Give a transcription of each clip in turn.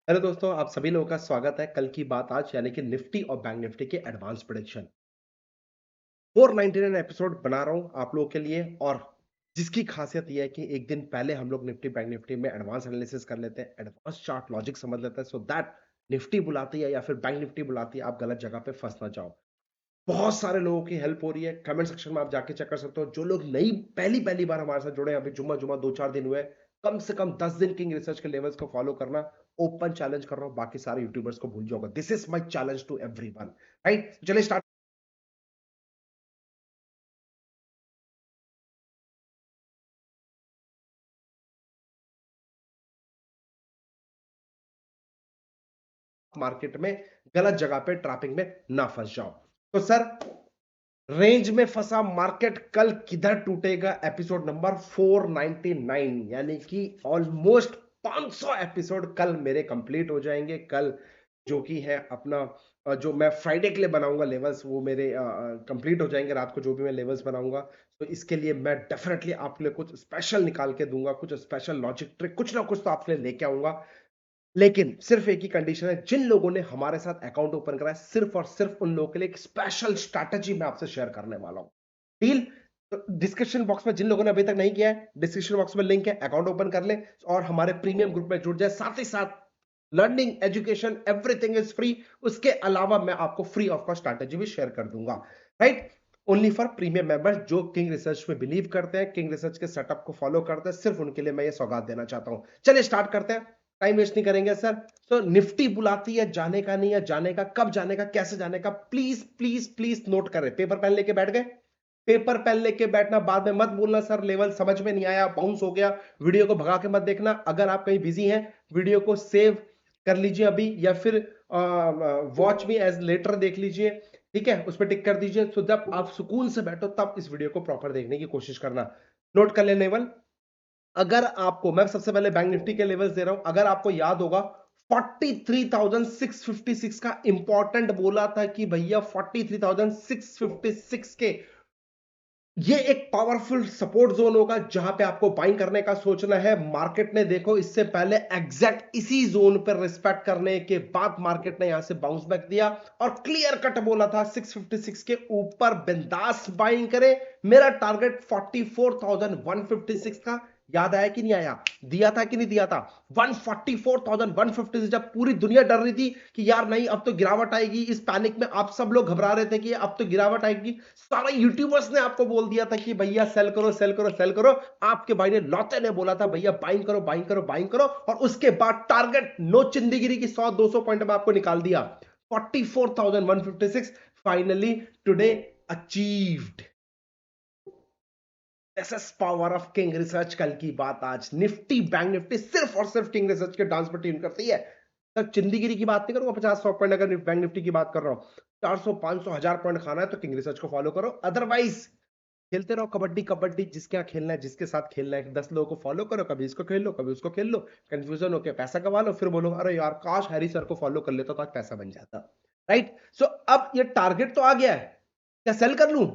Hello दोस्तों, आप सभी लोगों का स्वागत है। कल की बात आज यानी कि निफ्टी और बैंक निफ्टी के एडवांस प्रेडिक्शन 499 एपिसोड बना रहा हूं आप लोगों के लिए। और जिसकी खासियत यह है कि एक दिन पहले हम लोग निफ्टी बैंक निफ्टी में एडवांस एनालिसिस कर लेते हैं, एडवांस चार्ट लॉजिक समझ लेते हैं, सो दैट निफ्टी बुलाती है या फिर बैंक निफ्टी बुलाती है, आप गलत जगह पे फंस ना जाओ। बहुत सारे लोगों की हेल्प हो रही है। कमेंट सेक्शन में आप जाके चेक कर सकते हो। जो लोग नई पहली पहली बार हमारे साथ जुड़े हैं, अभी जुम्मा जुम्मा 2-4 दिन हुए हैं, कम से कम 10 दिन किंग रिसर्च के लेवल्स को फॉलो करना। ओपन चैलेंज कर रहा हूं, बाकी सारे यूट्यूबर्स को भूल जाओगे। This is my challenge to everyone. Right, चलिए स्टार्ट। मार्केट में गलत जगह पे ट्रैपिंग में ना फंस जाओ। तो सर, रेंज में फंसा मार्केट कल किधर टूटेगा? एपिसोड नंबर 499, यानी कि ऑलमोस्ट 500 एपिसोड कल मेरे कंप्लीट हो जाएंगे। कल जो कि है अपना जो मैं फ्राइडे के लिए बनाऊंगा लेवल्स, वो मेरे कंप्लीट हो जाएंगे रात को, जो भी मैं लेवल्स बनाऊंगा। तो इसके लिए मैं डेफिनेटली आपके लिए कुछ स्पेशल निकाल के दूंगा, कुछ स्पेशल लॉजिक ट्रिक, कुछ ना कुछ तो आपके लिए लेके आऊंगा। लेकिन सिर्फ एक ही कंडीशन है, जिन लोगों ने हमारे साथ अकाउंट ओपन करा है, सिर्फ और सिर्फ उन लोगों के लिए एक स्पेशल स्ट्रैटेजी मैं आपसे शेयर करने वाला हूं। डील? तो डिस्क्रिप्शन बॉक्स में जिन लोगों ने अभी तक नहीं किया है, डिस्क्रिप्शन बॉक्स में लिंक है, अकाउंट ओपन कर ले और हमारे प्रीमियम ग्रुप में जुड़ जाए। साथ ही साथ learning, education, everything is free. उसके अलावा मैं आपको फ्री ऑफ कॉस्ट स्ट्रैटेजी भी शेयर कर दूंगा। Right, only for premium members जो किंग रिसर्च में बिलीव करते हैं, किंग रिसर्च के सेटअप को फॉलो करते हैं, सिर्फ उनके लिए मैं ये सौगात देना चाहता हूं। चलिए स्टार्ट करते हैं, टाइम वेस्ट नहीं करेंगे सर। तो निफ्टी बुलाती है, जाने का नहीं है, जाने का कब, जाने का कैसे, जाने का प्लीज प्लीज प्लीज नोट करें। पेपर पेन लेके बैठ गए? पेपर पेन लेके बैठना, बाद में मत बोलना सर लेवल समझ में नहीं आया, बाउंस हो गया। वीडियो को भगा के मत देखना। अगर आप कहीं बिजी हैं, वीडियो को सेव कर लीजिए अभी, या फिर वॉच मी एज लेटर देख लीजिए। ठीक है, उस पर टिक कर दीजिए। तो जब आप सुकून से बैठो तब इस वीडियो को प्रॉपर देखने की कोशिश करना। नोट कर लेने लेवल। अगर आपको, मैं सबसे पहले बैंक निफ्टी के लेवल्स दे रहा हूं, अगर आपको याद होगा 43,656 का इंपॉर्टेंट बोला था कि भैया 43,656 के ये एक पावरफुल सपोर्ट जोन होगा जहां पे आपको बाइंग करने का सोचना है। मार्केट ने देखो इससे पहले एग्जैक्ट इसी जोन पर रिस्पेक्ट करने के बाद मार्केट ने यहां से बाउंस बैक दिया और क्लियर कट बोला था 656 के ऊपर बिंदास बाइंग करे। मेरा टारगेट 44,156 का याद आया कि नहीं आया? दिया था कि नहीं दिया था? 144,150 से जब पूरी दुनिया डर रही थी कि यार नहीं अब तो गिरावट आएगी, इस पैनिक में आप सब लोग घबरा रहे थे कि अब तो गिरावट आएगी, सारे यूट्यूबर्स ने आपको बोल दिया था कि भैया सेल करो सेल करो सेल करो। आपके भाई ने लौते ने बोला था भैया बाइंग करो बाइंग करो बाइंग करो, और उसके बाद टारगेट नो चिंदीगिरी की 100-200 पॉइंट में आपको निकाल दिया। 44,156 finally today achieved. This is power of king research. कल की बात आज, निफ्टी बैंक निफ्टी सिर्फ और सिर्फ किंग रिसर्च के डांस पर ट्यून करती है। तक चिंदीगिरी की बात नहीं करूंगा, 50-100 पॉइंट अगर बैंक निफ्टी की बात कर रहा हूं, 400-500-1000 पॉइंट खाना है तो किंग रिसर्च को फॉलो करो। अदरवाइज खेलते रहो कबड्डी कबड्डी, जिसके यहाँ खेलना है, जिसके साथ खेलना है, 10 लोगों को फॉलो करो, कभी इसको खेल लो कभी उसको खेल लो, कंफ्यूजन होकर पैसा कमा लो, फिर बोलो अरे यार काश हैरी सर को फॉलो कर लेता तो आज पैसा बन जाता। राइट, सो अब ये टारगेट तो आ गया है, क्या सेल कर लूं?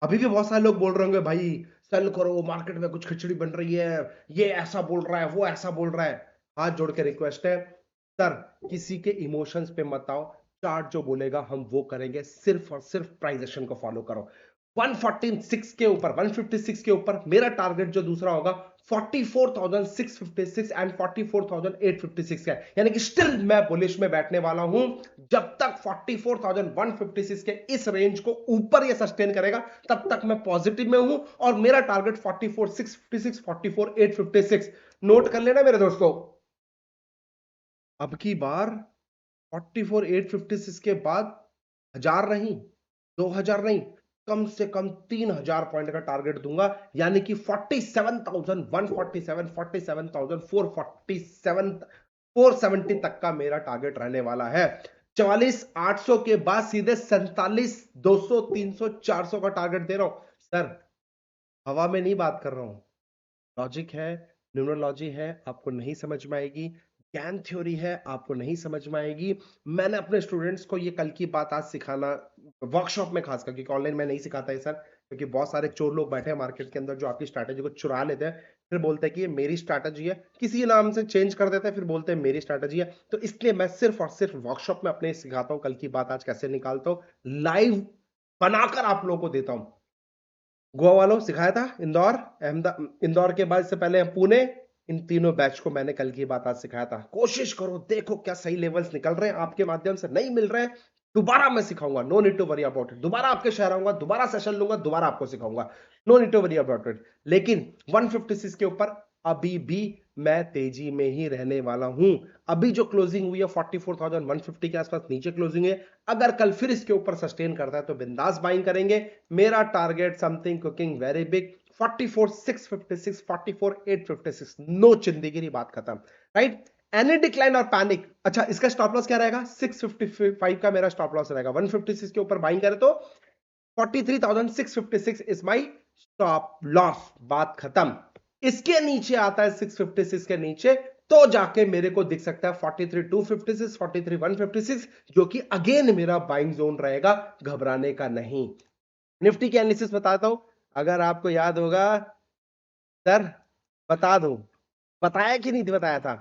अभी भी बहुत सारे लोग बोल रहे होंगे भाई सेल करो, मार्केट में कुछ खिचड़ी बन रही है, ये ऐसा बोल रहा है वो ऐसा बोल रहा है। हाथ जोड़ के रिक्वेस्ट है सर, किसी के इमोशंस पे मत आओ। चार्ट जो बोलेगा हम वो करेंगे, सिर्फ और सिर्फ प्राइस एक्शन को फॉलो करो। 146 के ऊपर, 156 के ऊपर मेरा टारगेट जो दूसरा होगा 44,656 एंड 44,856 का है, यानी कि स्टिल मैं बुलिश में बैठने वाला हूं जब तक 44,156 के इस रेंज को ऊपर ये सस्टेन करेगा, तब तक मैं पॉजिटिव में हूं। और मेरा टारगेट 44,656, 44,856 नोट कर लेना मेरे दोस्तों। अब की बार 44,856 के बाद 1000 नहीं, 2000 नहीं, कम से कम 3000 पॉइंट का टारगेट दूंगा, यानी कि 47,147, 47,447, 470 तक का मेरा टारगेट रहने वाला है। 44,800 के बाद सीधे 47,200, 300, 400 का टारगेट दे रहा हूं सर। हवा में नहीं बात कर रहा हूं, लॉजिक है, न्यूमरोलॉजी है, आपको नहीं समझ में आएगी। ज्ञान थ्योरी है, आपको नहीं समझ में आएगी। मैंने अपने स्टूडेंट्स को ये कल की बात आज सिखाना, वर्कशॉप में खासकर, क्योंकि ऑनलाइन में नहीं सिखाता है सर, क्योंकि बहुत सारे चोर लोग बैठे हैं मार्केट के अंदर जो आपकी स्ट्रैटेजी को चुरा लेते हैं। फिर बोलते हैं कि ये मेरी स्ट्रैटेजी है, किसी नाम से चेंज कर देते हैं, फिर बोलते हैं मेरी स्ट्रैटेजी है। तो इसलिए मैं सिर्फ और सिर्फ वर्कशॉप में अपने सिखाता हूं, कल की बात आज कैसे निकालता हूं, लाइव बनाकर आप लोगों को देता हूं। गोवा वालों सिखाया था, इंदौर, इंदौर के बाद से पहले पुणे, इन तीनों बैच को मैंने कल की बात आज सिखाया था। कोशिश करो, देखो क्या सही लेवल्स निकल रहे हैं आपके माध्यम से, नहीं मिल रहे हैं दोबारा मैं सिखाऊंगा, no need to worry about it. दोबारा आपके शहर आऊंगा, दोबारा सेशन लूंगा, दोबारा आपको सिखाऊंगा, no need to worry about it. लेकिन 156 के ऊपर अभी भी मैं तेजी में ही रहने वाला हूं। अभी जो क्लोजिंग हुई है 44,150 के आसपास नीचे क्लोजिंग है। अगर कल फिर इसके ऊपर सस्टेन करता है तो बिंदास बाइंग करेंगे। मेरा target something cooking very big, 44,656, 44,856, no चिंदीगिरी, बात खत्म, राइट। एनी डिक्लाइन और पैनिक, अच्छा इसका स्टॉप लॉस क्या रहेगा, 655 का मेरा स्टॉप लॉस रहेगा। 156 के ऊपर बाइंग करें तो 43,656 इज माई स्टॉप लॉस, बात खत्म। इसके नीचे आता है 656 के नीचे, तो जाके मेरे को दिख सकता है 43,256, 43,156, जो कि अगेन मेरा बाइंग जोन रहेगा, घबराने का नहीं। निफ्टी की एनालिसिस बताता हूं, अगर आपको याद होगा सर, बता दो, बताया कि नहीं बताया था,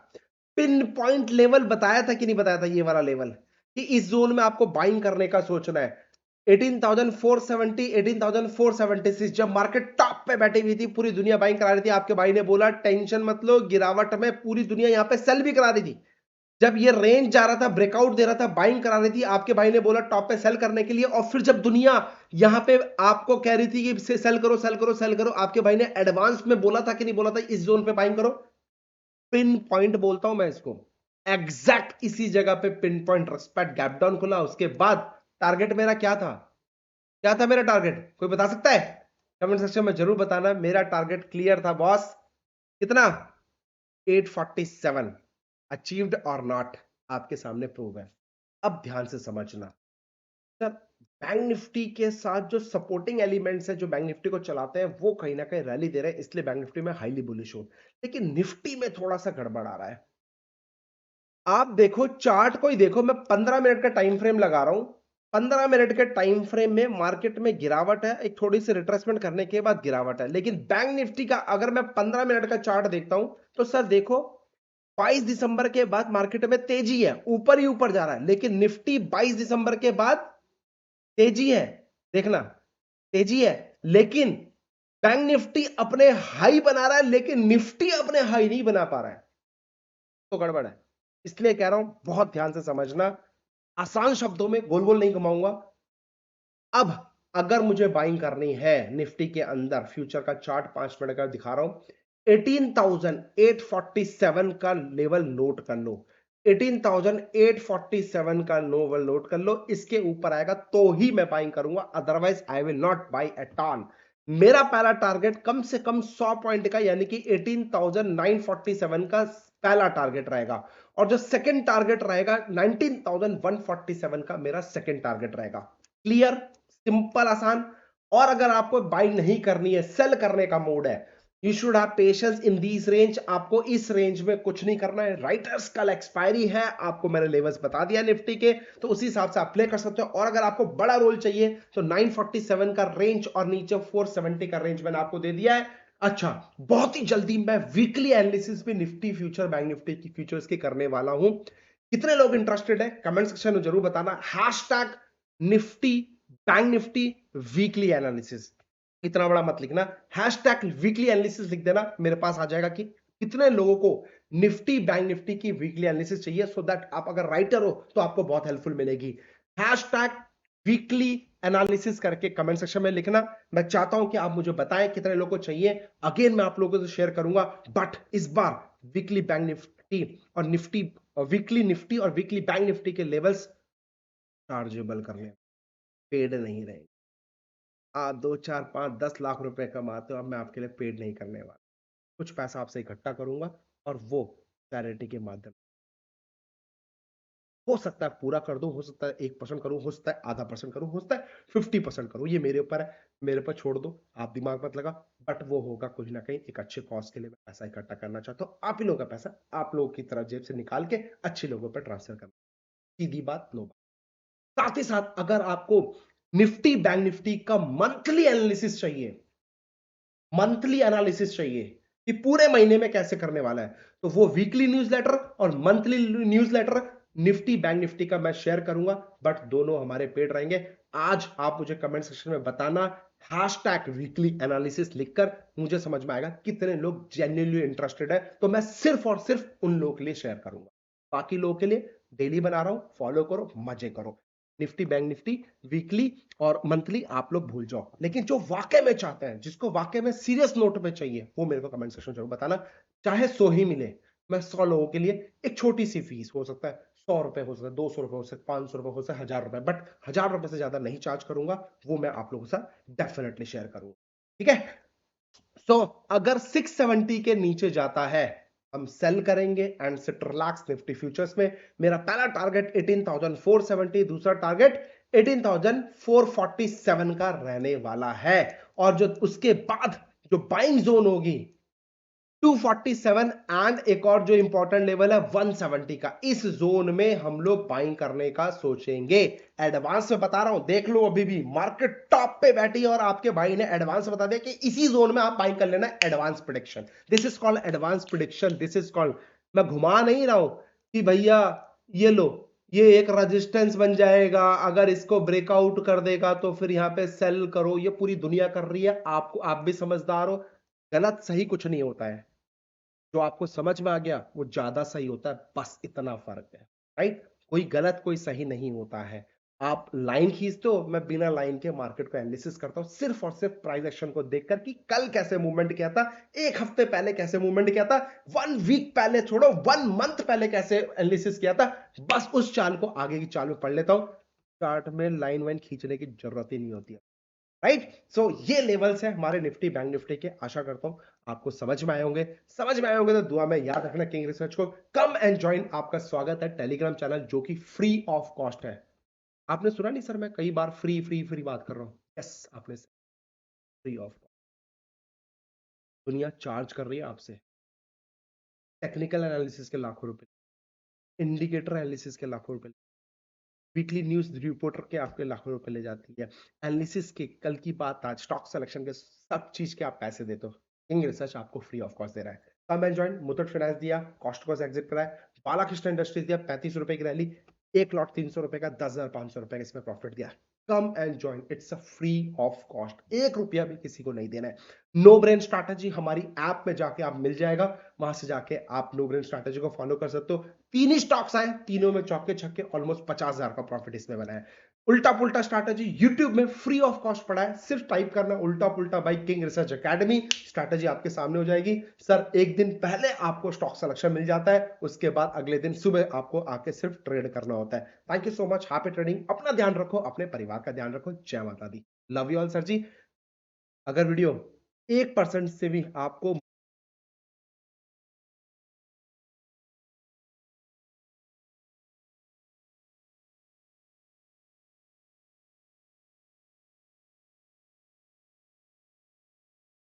पिन पॉइंट लेवल बताया था कि नहीं बताया था, ये वाला लेवल, कि इस जोन में आपको बाइंग करने का सोचना है। 18,470, 18,476, जब मार्केट टॉप पे बैठी हुई थी, पूरी दुनिया बाइंग करा रही थी, आपके भाई ने बोला टेंशन मत लो, गिरावट में पूरी दुनिया यहां पे सेल भी करा रही थी। जब ये रेंज जा रहा था, ब्रेकआउट दे रहा था, बाइंग करा रही थी, आपके भाई ने बोला टॉप पे सेल करने के लिए। और फिर जब दुनिया यहां पे आपको कह रही थी कि सेल करो सेल करो सेल करो, आपके भाई ने एडवांस में बोला था कि नहीं बोला था, इस जोन पे बाइंग करो। पिन पॉइंट बोलता हूं मैं इसको, एग्जैक्ट इसी जगह पे pin point respect gap down खुला। उसके बाद टारगेट मेरा क्या था, क्या था मेरा टारगेट, कोई बता सकता है? कमेंट सेक्शन में जरूर बताना। मेरा टारगेट क्लियर था बॉस, कितना, 847, अचीव्ड और नॉट, आपके सामने प्रूव है। अब ध्यान से समझना सर, बैंक निफ्टी के साथ जो सपोर्टिंग एलिमेंट्स है, जो बैंक निफ्टी को चलाते हैं, वो कहीं ना कहीं रैली दे रहे हैं, इसलिए बैंक निफ्टी में हाईली बुलिश हूं। लेकिन निफ्टी में थोड़ा सा गड़बड़ आ रहा है। आप देखो चार्ट को ही देखो, मैं 15 मिनट का टाइम फ्रेम लगा रहा हूं। 15 मिनट के टाइम फ्रेम में मार्केट में गिरावट है, एक थोड़ी सी रिट्रेसमेंट करने के बाद गिरावट है। लेकिन बैंक निफ्टी का अगर मैं 15 मिनट का चार्ट देखता हूं, तो सर देखो 22 दिसंबर के बाद मार्केट में तेजी है, ऊपर ही ऊपर जा रहा है। लेकिन निफ्टी 22 दिसंबर के बाद तेजी है, देखना तेजी है, लेकिन बैंक निफ्टी अपने हाई बना रहा है, लेकिन निफ्टी अपने हाई नहीं बना पा रहा है, तो गड़बड़ है। इसलिए कह रहा हूं बहुत ध्यान से समझना, आसान शब्दों में गोल गोल नहीं घुमाऊंगा। अब अगर मुझे बाइंग करनी है निफ्टी के अंदर, फ्यूचर का चार्ट 5 मिनट का दिखा रहा हूं, 18,847 का लेवल नोट कर लो, 18,847 का लेवल नोट कर लो। इसके ऊपर आएगा तो ही मैं बाइंग करूंगा, otherwise I will not by at all. मेरा पहला टारगेट कम से कम 100 पॉइंट का, यानी कि 18,947 का पहला टारगेट रहेगा। और जो सेकंड टारगेट रहेगा 19,147 का, मेरा सेकंड टारगेट रहेगा। क्लियर, सिंपल, आसान। और अगर आपको बाइंग नहीं करनी है, सेल करने का मूड है, you should have patience in this range. आपको इस रेंज में कुछ नहीं करना है, राइटर्स कल एक्सपायरी है, आपको मैंने लेवल्स बता दिया निफ्टी के, तो उसी हिसाब से आप प्ले कर सकते हो। और अगर आपको बड़ा रोल चाहिए तो 947 का रेंज और नीचे 470 का रेंज मैंने आपको दे दिया है। अच्छा, बहुत ही जल्दी मैं वीकली एनालिसिस पे निफ्टी फ्यूचर, बैंक निफ्टी की फ्यूचर्स की करने वाला हूं। कितने लोग इंटरेस्टेड है कमेंट सेक्शन में जरूर बताना, hashtag Nifty bank Nifty weekly analysis, इतना बड़ा मत लिखना, हैशटैग वीकली एनालिसिस लिख देना, मेरे पास आ जाएगा कि कितने लोगों को निफ्टी बैंक निफ्टी की वीकली एनालिसिस चाहिए, सो दैट आप अगर राइटर हो तो आपको बहुत हेल्पफुल मिलेगी। हैशटैग वीकली एनालिसिस करके कमेंट सेक्शन में लिखना। मैं चाहता हूं कि आप मुझे बताएं कितने लोगों को चाहिए, अगेन मैं आप लोगों से शेयर करूंगा, बट इस बार वीकली बैंक निफ्टी और निफ्टी, वीकली निफ्टी और वीकली बैंक निफ्टी के लेवल्स चार्जेबल करने, पेड नहीं रहेंगे। आप 2 4 5 10 लाख रुपए कमाते हो, अब मैं आपके लिए पेड नहीं करने वाला, कुछ पैसा आपसे इकट्ठा करूंगा और वो चैरिटी के माध्यम, हो सकता है पूरा कर दूं, हो सकता है 1% करूं, हो सकता है ½ % करूं, हो सकता है 50% करूं, ये मेरे ऊपर है, मेरे पर छोड़ दो, आप दिमाग मत लगा। बट वो होगा कुछ ना कहीं एक अच्छे कॉज के लिए, मैं पैसा इकट्ठा करना चाहता हूं, आप ही लोगों का पैसा आप लोगों की तरफ जेब से निकाल के अच्छे लोगों पर ट्रांसफर करना, सीधी बात, नो बात। साथ ही साथ अगर आपको निफ्टी बैंक निफ्टी का मंथली एनालिसिस चाहिए, मंथली एनालिसिस चाहिए, कि पूरे महीने में कैसे करने वाला है। तो वो वीकली न्यूज़लेटर और monthly newsletter Nifty bank Nifty का मैं शेयर करूंगा, बट दोनों हमारे पेड रहेंगे। आज आप मुझे कमेंट सेक्शन में बताना हैशटैग वीकली एनालिसिस लिखकर, मुझे समझ में आएगा कितने लोग जेन्युइनली इंटरेस्टेड है, तो मैं सिर्फ और सिर्फ उन लोगों के लिए शेयर करूंगा। बाकी लोगों के लिए डेली बना रहा हूं, फॉलो करो, मजे करो। निफ्टी बैंक निफ्टी वीकली और मंथली आप लोग भूल जाओ, लेकिन जो वाकई में चाहते हैं, जिसको वाकई में सीरियस नोट पे चाहिए, वो मेरे को कमेंट सेक्शन जरूर बताना। चाहे 100 ही मिले, मैं 100 लोगों के लिए एक छोटी सी फीस, हो सकता है 100 रुपए, हो सकता है 200 रुपए, हो सकता है 500 रुपए, हो सकता है 1000 रुपए, बट 1000 रुपए से ज्यादा नहीं चार्ज करूंगा। वो मैं आप लोगों के साथ डेफिनेटली शेयर करूंगा, ठीक है। सो अगर 670 के नीचे जाता है, हम सेल करेंगे and sit relax Nifty futures में। मेरा पहला टारगेट 18,470, दूसरा टारगेट 18,447 का रहने वाला है। और जो उसके बाद जो बाइंग जोन होगी 247 एंड एक और जो इंपॉर्टेंट लेवल है 170 का, इस जोन में हम लोग बाइंग करने का सोचेंगे। एडवांस में बता रहा हूं, देख लो, अभी भी मार्केट टॉप पे बैठी है और आपके भाई ने एडवांस बता दिया कि इसी जोन में आप बाइंग कर लेना। Advance prediction, this is called advance prediction, this is called, मैं घुमा नहीं रहा हूं कि भैया ये लो, ये एक रेजिस्टेंस बन जाएगा, अगर इसको ब्रेकआउट कर देगा तो फिर यहां पे सेल करो, ये पूरी दुनिया कर रही है, आपको, आप भी समझदार हो। गलत सही कुछ नहीं होता है, जो आपको समझ में आ गया वो ज्यादा सही होता है, बस इतना फर्क है, राइट। कोई गलत कोई सही नहीं होता है। आप लाइन खींचते हो, मैं बिना लाइन के मार्केट को एनालिसिस करता हूं, सिर्फ और सिर्फ प्राइस एक्शन को देखकर कि कल कैसे मूवमेंट किया था, एक हफ्ते पहले कैसे मूवमेंट किया था, 1 वीक पहले छोड़ो, 1 मंथ पहले कैसे एनालिसिस किया था, बस उस चाल को आगे की चाल में पढ़ लेता हूं। चार्ट में लाइन वाइन खींचने की जरूरत ही नहीं होती है, राइट। सो ये लेवल्स है हमारे निफ्टी बैंक निफ्टी के, आशा करता हूं आपको समझ में आए होंगे। समझ में आए होंगे तो दुआ में याद रखना किंग रिसर्च को कम एंड ज्वाइन। आपका स्वागत है टेलीग्राम चैनल जो कि फ्री ऑफ कॉस्ट है। आपने सुना नहीं सर, मैं कई बार फ्री फ्री फ्री बात कर रहा हूं, यस आपने, फ्री ऑफ। दुनिया चार्ज कर रही है आपसे टेक्निकल एनालिसिस के लाखों रुपए, इंडिकेटर एनालिसिस के लाखों रुपए, वीकली न्यूज रिपोर्टर के आपके लाखों रुपए ले जाती है, एनालिसिस के, कल की बात आज, स्टॉक सिलेक्शन के, सब चीज के आप पैसे देते हो। किंग रिसर्च आपको फ्री ऑफ कॉस्ट दे रहा है। Come and join, Muthoot finance दिया, कॉस्ट कॉस्ट एग्जिट कराया, बालाकृष्ण इंडस्ट्रीज दिया 35 रुपए की रैली, एक लॉट 300 रुपए का, 10,500 रुपए का इसमें प्रॉफिट दिया। Come and join, it's a free of cost, 1 रुपया भी किसी को नहीं देना है। नो ब्रेन स्ट्रैटेजी हमारी ऐप में जाके आप मिल जाएगा, वहां से जाके आप नो ब्रेन स्ट्रैटेजी को फॉलो कर सकते हो। 3 ही स्टॉक्स आए, तीनों में चौके छक्के, ऑलमोस्ट 50,000 का प्रॉफिट इसमें बना है। उल्टा पुल्टा स्ट्रैटेजी यूट्यूब में फ्री ऑफ कॉस्ट पड़ा है, सिर्फ टाइप करना उल्टा पुल्टा by King Research academy, strategy आपके सामने हो जाएगी। सर एक दिन पहले आपको स्टॉक सिलेक्शन मिल जाता है, उसके बाद अगले दिन सुबह आपको आके सिर्फ ट्रेड करना होता है। Thank you so much, happy trading. अपना ध्यान रखो, अपने परिवार का ध्यान रखो, जय माता दी, लव यू ऑल। सर जी, अगर वीडियो 1% से भी आपको